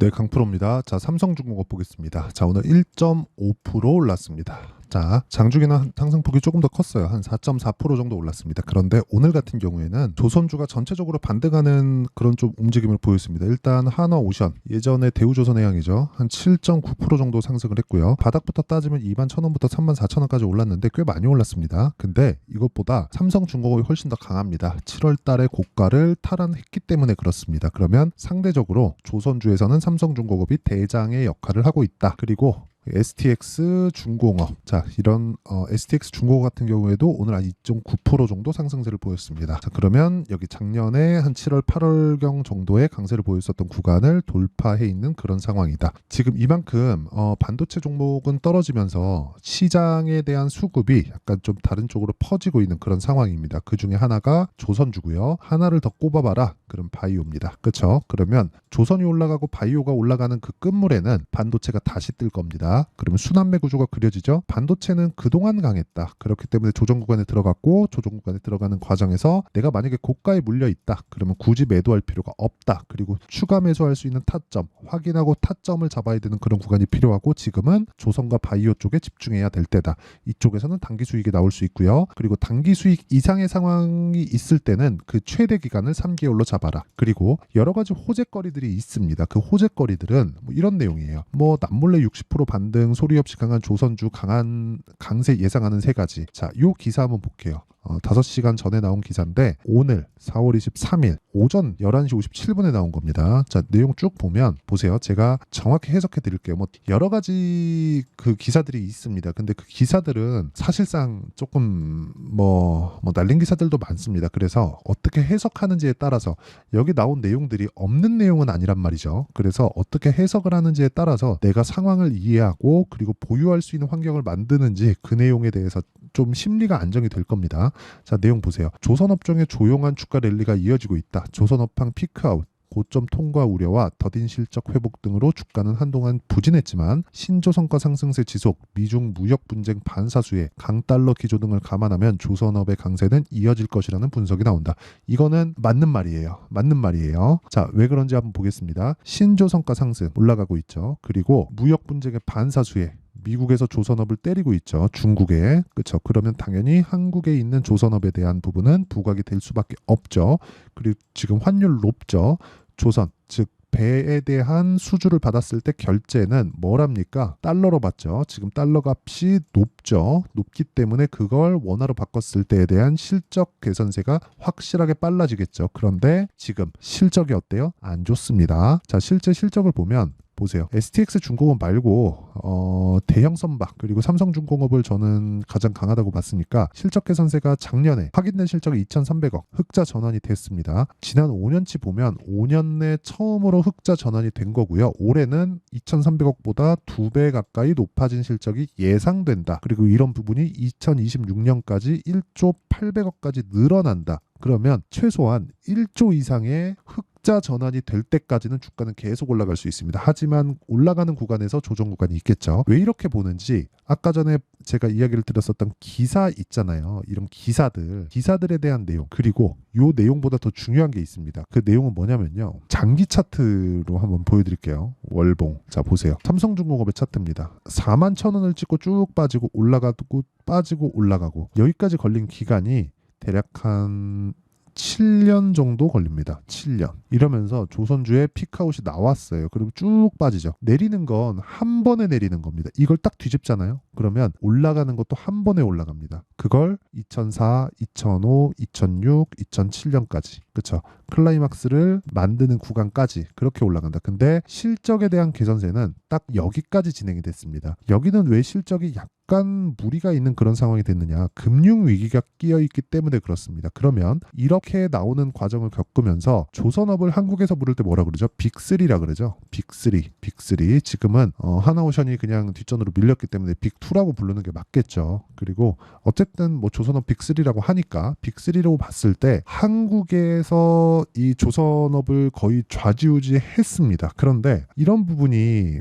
네, 강프로입니다. 자, 삼성중공업 보겠습니다. 자, 오늘 1.5% 올랐습니다. 자, 장중에는 상승폭이 조금 더 컸어요. 한 4.4% 정도 올랐습니다. 그런데 오늘 같은 경우에는 조선주가 전체적으로 반등하는 그런 좀 움직임을 보였습니다. 일단 한화오션, 예전에 대우조선해양이죠. 한 7.9% 정도 상승을 했고요. 바닥부터 따지면 21,000원부터 34,000원까지 올랐는데 꽤 많이 올랐습니다. 근데 이것보다 삼성중공업이 훨씬 더 강합니다. 7월 달에 고가를 탈환했기 때문에 그렇습니다. 그러면 상대적으로 조선주에서는 삼성중공업이 대장의 역할을 하고 있다. 그리고 STX 중공업, 자 이런 STX 중공업 같은 경우에도 오늘 한 2.9% 정도 상승세를 보였습니다. 자, 그러면 여기 작년에 한 7월 8월경 정도의 강세를 보였었던 구간을 돌파해 있는 그런 상황이다. 지금 이만큼 반도체 종목은 떨어지면서 시장에 대한 수급이 약간 좀 다른 쪽으로 퍼지고 있는 그런 상황입니다. 그 중에 하나가 조선주고요. 하나를 더 꼽아봐라. 그럼 바이오입니다. 그렇죠? 그러면 조선이 올라가고 바이오가 올라가는 그 끝물에는 반도체가 다시 뜰 겁니다. 그러면 순환매 구조가 그려지죠. 반도체는 그동안 강했다. 그렇기 때문에 조정 구간에 들어갔고 조정 구간에 들어가는 과정에서 내가 만약에 고가에 물려 있다. 그러면 굳이 매도할 필요가 없다. 그리고 추가 매수할 수 있는 타점, 확인하고 타점을 잡아야 되는 그런 구간이 필요하고 지금은 조선과 바이오 쪽에 집중해야 될 때다. 이쪽에서는 단기 수익이 나올 수 있고요. 그리고 단기 수익 이상의 상황이 있을 때는 그 최대 기간을 3개월로 잡아라. 그리고 여러 가지 호재거리들이 있습니다. 그 호재거리들은 뭐 이런 내용이에요. 뭐 남몰래 60% 반등, 소리 없이 강한 조선주, 강한 강세 예상하는 세 가지. 자, 요 기사 한번 볼게요. 5시간 전에 나온 기사인데 오늘 4월 23일 오전 11시 57분에 나온 겁니다. 자, 내용 쭉 보면 보세요. 제가 정확히 해석해 드릴게요. 뭐 여러 가지 그 기사들이 있습니다. 근데 그 기사들은 사실상 조금 뭐 날린 기사들도 많습니다. 그래서 어떻게 해석하는지에 따라서 여기 나온 내용들이 없는 내용은 아니란 말이죠. 그래서 어떻게 해석을 하는지에 따라서 내가 상황을 이해하고 그리고 보유할 수 있는 환경을 만드는지 그 내용에 대해서 좀 심리가 안정이 될 겁니다. 자, 내용 보세요. 조선업종의 조용한 주가 랠리가 이어지고 있다. 조선업황 피크아웃, 고점 통과 우려와 더딘 실적 회복 등으로 주가는 한동안 부진했지만 신조선가 상승세 지속, 미중 무역 분쟁 반사수혜, 강달러 기조 등을 감안하면 조선업의 강세는 이어질 것이라는 분석이 나온다. 이거는 맞는 말이에요. 맞는 말이에요. 자, 왜 그런지 한번 보겠습니다. 신조선가 상승 올라가고 있죠. 그리고 무역 분쟁의 반사수혜, 미국에서 조선업을 때리고 있죠. 중국에. 그렇죠. 그러면 당연히 한국에 있는 조선업에 대한 부분은 부각이 될 수밖에 없죠. 그리고 지금 환율 높죠. 조선, 즉 배에 대한 수주를 받았을 때 결제는 뭐랍니까? 달러로 받죠. 지금 달러 값이 높죠. 높기 때문에 그걸 원화로 바꿨을 때에 대한 실적 개선세가 확실하게 빨라지겠죠. 그런데 지금 실적이 어때요? 안 좋습니다. 자, 실제 실적을 보면 보세요. STX 중공업 말고 대형 선박 그리고 삼성중공업을 저는 가장 강하다고 봤으니까 실적 개선세가 작년에 확인된 실적이 2,300억 흑자 전환이 됐습니다. 지난 5년치 보면 5년 내 처음으로 흑자 전환이 된 거고요. 올해는 2,300억보다 2배 가까이 높아진 실적이 예상된다. 그리고 이런 부분이 2026년까지 1조 800억까지 늘어난다. 그러면 최소한 1조 이상의 흑자 전환이 될 때까지는 주가는 계속 올라갈 수 있습니다. 하지만 올라가는 구간에서 조정 구간이 있겠죠. 왜 이렇게 보는지 아까 전에 제가 이야기를 드렸었던 기사 있잖아요. 이런 기사들에 대한 내용 그리고 이 내용보다 더 중요한 게 있습니다. 그 내용은 뭐냐면요. 장기 차트로 한번 보여드릴게요. 월봉. 자, 보세요. 삼성중공업의 차트입니다. 41,000원을 찍고 쭉 빠지고 올라가고 빠지고 올라가고 여기까지 걸린 기간이 대략 한 7년 정도 걸립니다. 7년. 이러면서 조선주의 피크아웃이 나왔어요. 그리고 쭉 빠지죠. 내리는 건 한 번에 내리는 겁니다. 이걸 딱 뒤집잖아요. 그러면 올라가는 것도 한 번에 올라갑니다. 그걸 2004, 2005, 2006, 2007년까지. 그렇죠. 클라이막스를 만드는 구간까지 그렇게 올라간다. 근데 실적에 대한 개선세는 딱 여기까지 진행이 됐습니다. 여기는 왜 실적이 약간 무리가 있는 그런 상황이 됐느냐. 금융 위기가 끼어 있기 때문에 그렇습니다. 그러면 이렇게 나오는 과정을 겪으면서 조선업을 한국에서 부를 때 뭐라 그러죠? 빅3라 그러죠. 빅3. 지금은 하나오션이 그냥 뒷전으로 밀렸기 때문에 빅2라고 부르는 게 맞겠죠. 그리고 어쨌든 뭐 조선업 빅3라고 하니까 빅3라고 봤을 때 한국에서 이 조선업을 거의 좌지우지했습니다. 그런데 이런 부분이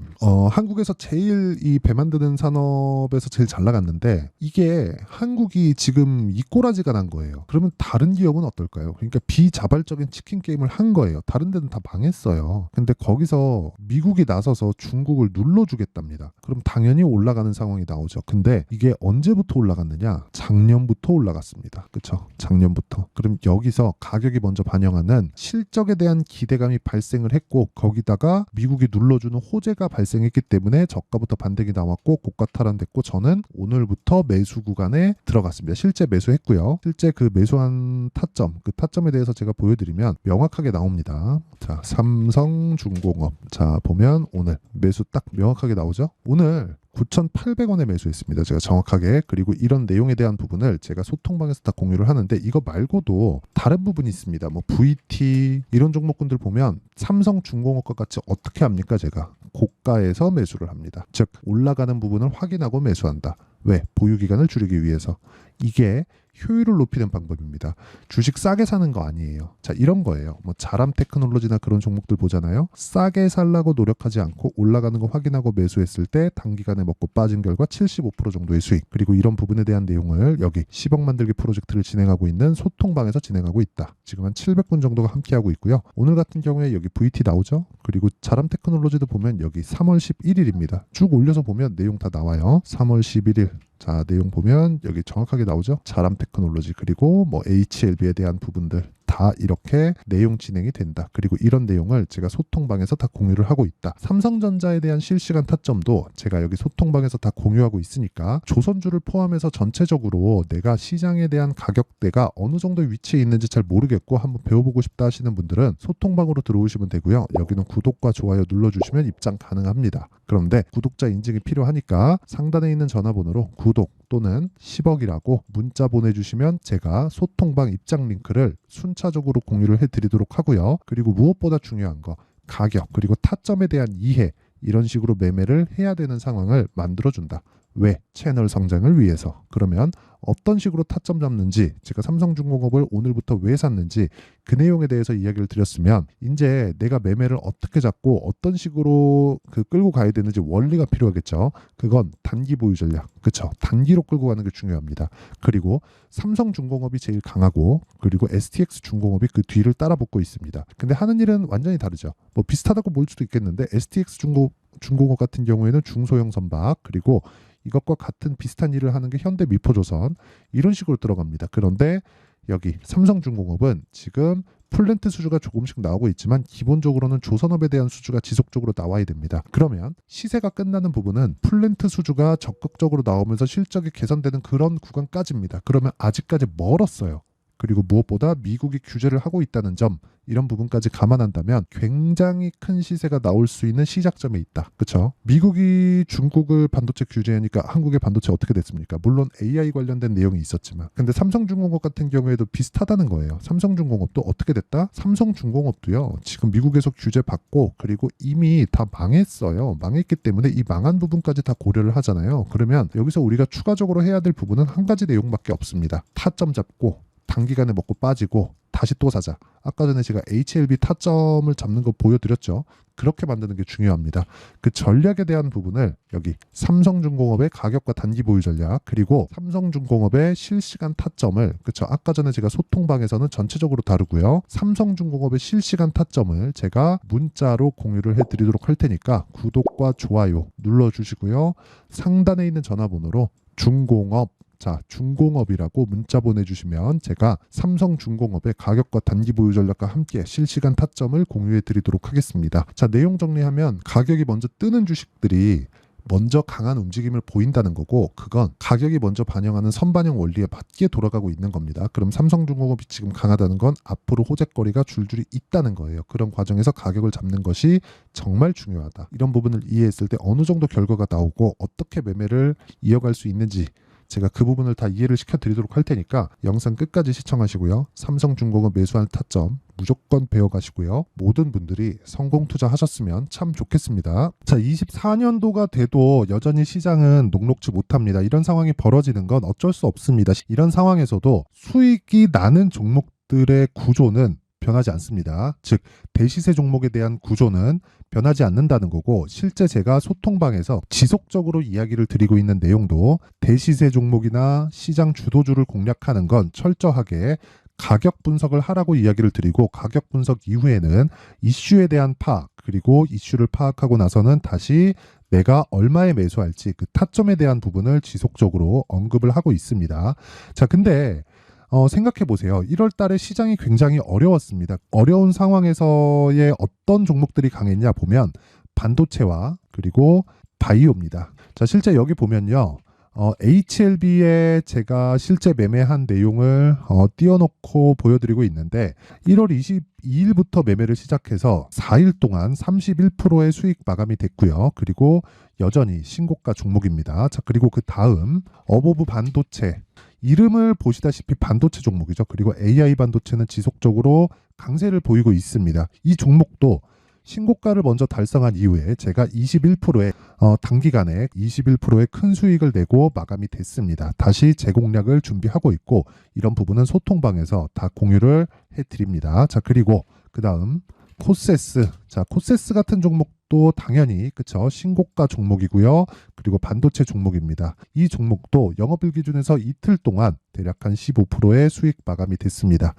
한국에서 제일 이 배 만드는 산업에서 제일 잘 나갔는데 이게 한국이 지금 이 꼬라지가 난 거예요. 그러면 다른 기업은 어떨까요? 그러니까 비자발적인 치킨 게임을 한 거예요. 다른 데는 다 망했어요. 근데 거기서 여기서 미국이 나서서 중국을 눌러주겠답니다. 그럼 당연히 올라가는 상황이 나오죠. 근데 이게 언제부터 올라갔느냐? 작년부터 올라갔습니다. 그쵸? 작년부터. 그럼 여기서 가격이 먼저 반영하는 실적에 대한 기대감이 발생을 했고 거기다가 미국이 눌러주는 호재가 발생했기 때문에 저가부터 반등이 나왔고 고가 탈환됐고 저는 오늘부터 매수 구간에 들어갔습니다. 실제 매수했고요. 실제 그 매수한 타점, 그 타점에 대해서 제가 보여드리면 명확하게 나옵니다. 자, 삼성중공업. 자, 보면 오늘 매수 딱 명확하게 나오죠? 오늘 9,800원에 매수했습니다. 제가 정확하게. 그리고 이런 내용에 대한 부분을 제가 소통방에서 다 공유를 하는데 이거 말고도 다른 부분이 있습니다. 뭐 VT 이런 종목군들 보면 삼성중공업과 같이 어떻게 합니까? 제가 고가에서 매수를 합니다. 즉 올라가는 부분을 확인하고 매수한다. 왜? 보유기간을 줄이기 위해서. 이게 효율을 높이는 방법입니다. 주식 싸게 사는 거 아니에요. 자, 이런 거예요. 뭐 자람 테크놀로지나 그런 종목들 보잖아요. 싸게 살라고 노력하지 않고 올라가는 거 확인하고 매수했을 때 단기간에 먹고 빠진 결과 75% 정도의 수익. 그리고 이런 부분에 대한 내용을 여기 10억 만들기 프로젝트를 진행하고 있는 소통방에서 진행하고 있다. 지금 한 700분 정도가 함께하고 있고요. 오늘 같은 경우에 여기 VT 나오죠. 그리고 자람 테크놀로지도 보면 여기 3월 11일입니다. 쭉 올려서 보면 내용 다 나와요. 3월 11일. 자, 내용 보면 여기 정확하게 나오죠. 자람 테크놀로지 그리고 뭐 HLB에 대한 부분들 다 이렇게 내용 진행이 된다. 그리고 이런 내용을 제가 소통방에서 다 공유를 하고 있다. 삼성전자에 대한 실시간 타점도 제가 여기 소통방에서 다 공유하고 있으니까 조선주를 포함해서 전체적으로 내가 시장에 대한 가격대가 어느 정도 위치에 있는지 잘 모르겠고 한번 배워보고 싶다 하시는 분들은 소통방으로 들어오시면 되고요. 여기는 구독과 좋아요 눌러주시면 입장 가능합니다. 그런데 구독자 인증이 필요하니까 상단에 있는 전화번호로 구독 또는 10억이라고 문자 보내주시면 제가 소통방 입장 링크를 순차적으로 공유를 해드리도록 하고요. 그리고 무엇보다 중요한 거 가격 그리고 타점에 대한 이해 이런 식으로 매매를 해야 되는 상황을 만들어준다. 왜? 채널 성장을 위해서. 그러면 어떤 식으로 타점 잡는지 제가 삼성중공업을 오늘부터 왜 샀는지 그 내용에 대해서 이야기를 드렸으면 이제 내가 매매를 어떻게 잡고 어떤 식으로 끌고 가야 되는지 원리가 필요하겠죠. 그건 단기 보유 전략. 그렇죠. 단기로 끌고 가는 게 중요합니다. 그리고 삼성중공업이 제일 강하고 그리고 STX중공업이 그 뒤를 따라붙고 있습니다. 근데 하는 일은 완전히 다르죠. 뭐 비슷하다고 볼 수도 있겠는데 STX중공업 같은 경우에는 중소형 선박 그리고 이것과 같은 비슷한 일을 하는 게 현대미포조선 이런 식으로 들어갑니다. 그런데 여기 삼성중공업은 지금 플랜트 수주가 조금씩 나오고 있지만 기본적으로는 조선업에 대한 수주가 지속적으로 나와야 됩니다. 그러면 시세가 끝나는 부분은 플랜트 수주가 적극적으로 나오면서 실적이 개선되는 그런 구간까지입니다. 그러면 아직까지 멀었어요. 그리고 무엇보다 미국이 규제를 하고 있다는 점 이런 부분까지 감안한다면 굉장히 큰 시세가 나올 수 있는 시작점에 있다. 그렇죠? 미국이 중국을 반도체 규제하니까 한국의 반도체 어떻게 됐습니까? 물론 AI 관련된 내용이 있었지만 근데 삼성중공업 같은 경우에도 비슷하다는 거예요. 삼성중공업도 어떻게 됐다? 삼성중공업도요. 지금 미국에서 규제 받고 그리고 이미 다 망했어요. 망했기 때문에 이 망한 부분까지 다 고려를 하잖아요. 그러면 여기서 우리가 추가적으로 해야 될 부분은 한 가지 내용밖에 없습니다. 타점 잡고 단기간에 먹고 빠지고 다시 또 사자. 아까 전에 제가 HLB 타점을 잡는 거 보여드렸죠. 그렇게 만드는 게 중요합니다. 그 전략에 대한 부분을 여기 삼성중공업의 가격과 단기 보유 전략 그리고 삼성중공업의 실시간 타점을 그쵸 아까 전에 제가 소통방에서는 전체적으로 다루고요. 삼성중공업의 실시간 타점을 제가 문자로 공유를 해드리도록 할 테니까 구독과 좋아요 눌러주시고요. 상단에 있는 전화번호로 중공업 자, 중공업이라고 문자 보내주시면 제가 삼성중공업의 가격과 단기 보유 전략과 함께 실시간 타점을 공유해 드리도록 하겠습니다. 자, 내용 정리하면 가격이 먼저 뜨는 주식들이 먼저 강한 움직임을 보인다는 거고 그건 가격이 먼저 반영하는 선반영 원리에 맞게 돌아가고 있는 겁니다. 그럼 삼성중공업이 지금 강하다는 건 앞으로 호재거리가 줄줄이 있다는 거예요. 그런 과정에서 가격을 잡는 것이 정말 중요하다. 이런 부분을 이해했을 때 어느 정도 결과가 나오고 어떻게 매매를 이어갈 수 있는지 제가 그 부분을 다 이해를 시켜드리도록 할 테니까 영상 끝까지 시청하시고요. 삼성중공업 매수할 타점 무조건 배워가시고요. 모든 분들이 성공 투자하셨으면 참 좋겠습니다. 자, 24년도가 돼도 여전히 시장은 녹록지 못합니다. 이런 상황이 벌어지는 건 어쩔 수 없습니다. 이런 상황에서도 수익이 나는 종목들의 구조는 변하지 않습니다. 즉 대시세 종목에 대한 구조는 변하지 않는다는 거고 실제 제가 소통방에서 지속적으로 이야기를 드리고 있는 내용도 대시세 종목이나 시장 주도주를 공략하는 건 철저하게 가격 분석을 하라고 이야기를 드리고 가격 분석 이후에는 이슈에 대한 파악 그리고 이슈를 파악하고 나서는 다시 내가 얼마에 매수할지 그 타점에 대한 부분을 지속적으로 언급을 하고 있습니다. 자, 근데 생각해 보세요. 1월 달에 시장이 굉장히 어려웠습니다. 어려운 상황에서의 어떤 종목들이 강했냐 보면 반도체와 그리고 바이오입니다. 자, 실제 여기 보면요. HLB에 제가 실제 매매한 내용을 띄워놓고 보여드리고 있는데 1월 22일부터 매매를 시작해서 4일 동안 31%의 수익 마감이 됐고요. 그리고 여전히 신고가 종목입니다. 자, 그리고 그 다음 어보브 반도체 이름을 보시다시피 반도체 종목이죠. 그리고 AI 반도체는 지속적으로 강세를 보이고 있습니다. 이 종목도 신고가를 먼저 달성한 이후에 제가 21%의 단기간에 21%의 큰 수익을 내고 마감이 됐습니다. 다시 재공략을 준비하고 있고 이런 부분은 소통방에서 다 공유를 해드립니다. 자, 그리고 그 다음 코세스. 자, 코세스 같은 종목도 당연히 그쵸 신고가 종목이고요. 그리고 반도체 종목입니다. 이 종목도 영업일 기준에서 이틀 동안 대략 한 15%의 수익 마감이 됐습니다.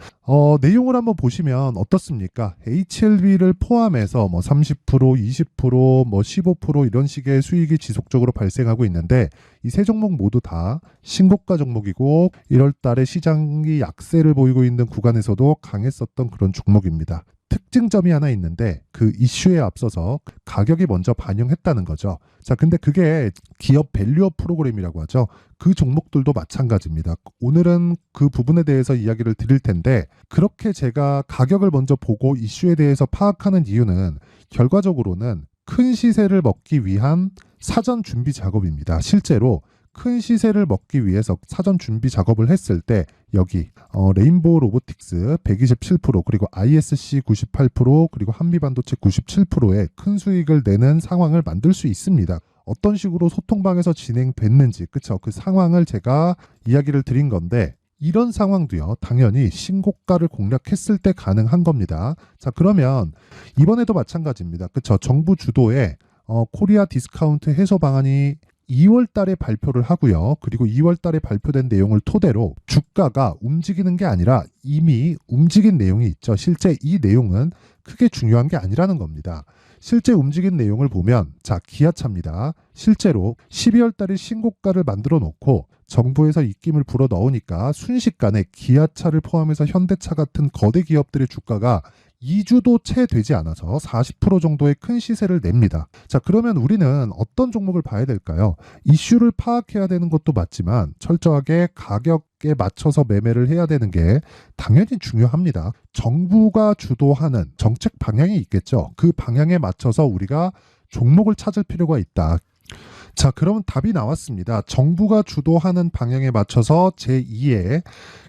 내용을 한번 보시면 어떻습니까? HLB를 포함해서 뭐 30%, 20%, 뭐 15% 이런 식의 수익이 지속적으로 발생하고 있는데 이 세 종목 모두 다 신고가 종목이고 1월 달에 시장이 약세를 보이고 있는 구간에서도 강했었던 그런 종목입니다. 특징점이 하나 있는데 그 이슈에 앞서서 가격이 먼저 반영했다는 거죠. 자, 근데 그게 기업 밸류업 프로그램이라고 하죠. 그 종목들도 마찬가지입니다. 오늘은 그 부분에 대해서 이야기를 드릴 텐데 그렇게 제가 가격을 먼저 보고 이슈에 대해서 파악하는 이유는 결과적으로는 큰 시세를 먹기 위한 사전 준비 작업입니다. 실제로 큰 시세를 먹기 위해서 사전 준비 작업을 했을 때 여기 레인보우 로보틱스 127% 그리고 ISC 98% 그리고 한미반도체 97%의 큰 수익을 내는 상황을 만들 수 있습니다. 어떤 식으로 소통방에서 진행됐는지 그쵸 그 상황을 제가 이야기를 드린 건데 이런 상황도요 당연히 신고가를 공략했을 때 가능한 겁니다. 자, 그러면 이번에도 마찬가지입니다. 그쵸 정부 주도의 코리아 디스카운트 해소 방안이 2월 달에 발표를 하고요. 그리고 2월 달에 발표된 내용을 토대로 주가가 움직이는 게 아니라 이미 움직인 내용이 있죠. 실제 이 내용은 크게 중요한 게 아니라는 겁니다. 실제 움직인 내용을 보면 자, 기아차입니다. 실제로 12월 달에 신고가를 만들어 놓고 정부에서 입김을 불어 넣으니까 순식간에 기아차를 포함해서 현대차 같은 거대 기업들의 주가가 2주도 채 되지 않아서 40% 정도의 큰 시세를 냅니다. 자, 그러면 우리는 어떤 종목을 봐야 될까요? 이슈를 파악해야 되는 것도 맞지만 철저하게 가격에 맞춰서 매매를 해야 되는 게 당연히 중요합니다. 정부가 주도하는 정책 방향이 있겠죠. 그 방향에 맞춰서 우리가 종목을 찾을 필요가 있다. 자, 그러면 답이 나왔습니다. 정부가 주도하는 방향에 맞춰서 제2의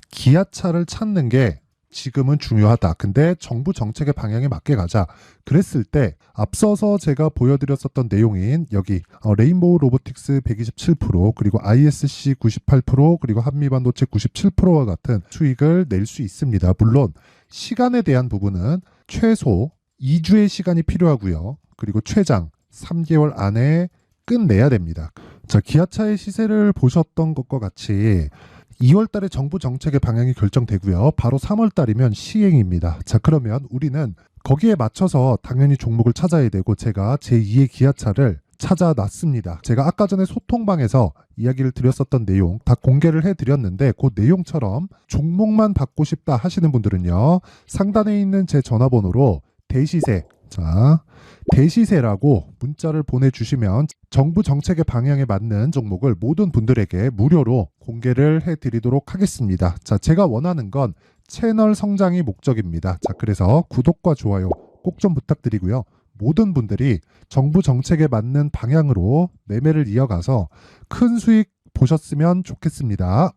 기아차를 찾는 게 지금은 중요하다. 근데 정부 정책의 방향에 맞게 가자. 그랬을 때 앞서서 제가 보여드렸었던 내용인 여기 레인보우 로보틱스 127% 그리고 ISC 98% 그리고 한미반도체 97%와 같은 수익을 낼 수 있습니다. 물론 시간에 대한 부분은 최소 2주의 시간이 필요하고요. 그리고 최장 3개월 안에 끝내야 됩니다. 자, 기아차의 시세를 보셨던 것과 같이 2월 달에 정부 정책의 방향이 결정되고요. 바로 3월 달이면 시행입니다. 자, 그러면 우리는 거기에 맞춰서 당연히 종목을 찾아야 되고 제가 제2의 기아차를 찾아놨습니다. 제가 아까 전에 소통방에서 이야기를 드렸었던 내용 다 공개를 해드렸는데 그 내용처럼 종목만 받고 싶다 하시는 분들은요. 상단에 있는 제 전화번호로 대시세 자, 대시세라고 문자를 보내주시면 정부 정책의 방향에 맞는 종목을 모든 분들에게 무료로 공개를 해드리도록 하겠습니다. 자, 제가 원하는 건 채널 성장이 목적입니다. 자, 그래서 구독과 좋아요 꼭 좀 부탁드리고요. 모든 분들이 정부 정책에 맞는 방향으로 매매를 이어가서 큰 수익 보셨으면 좋겠습니다.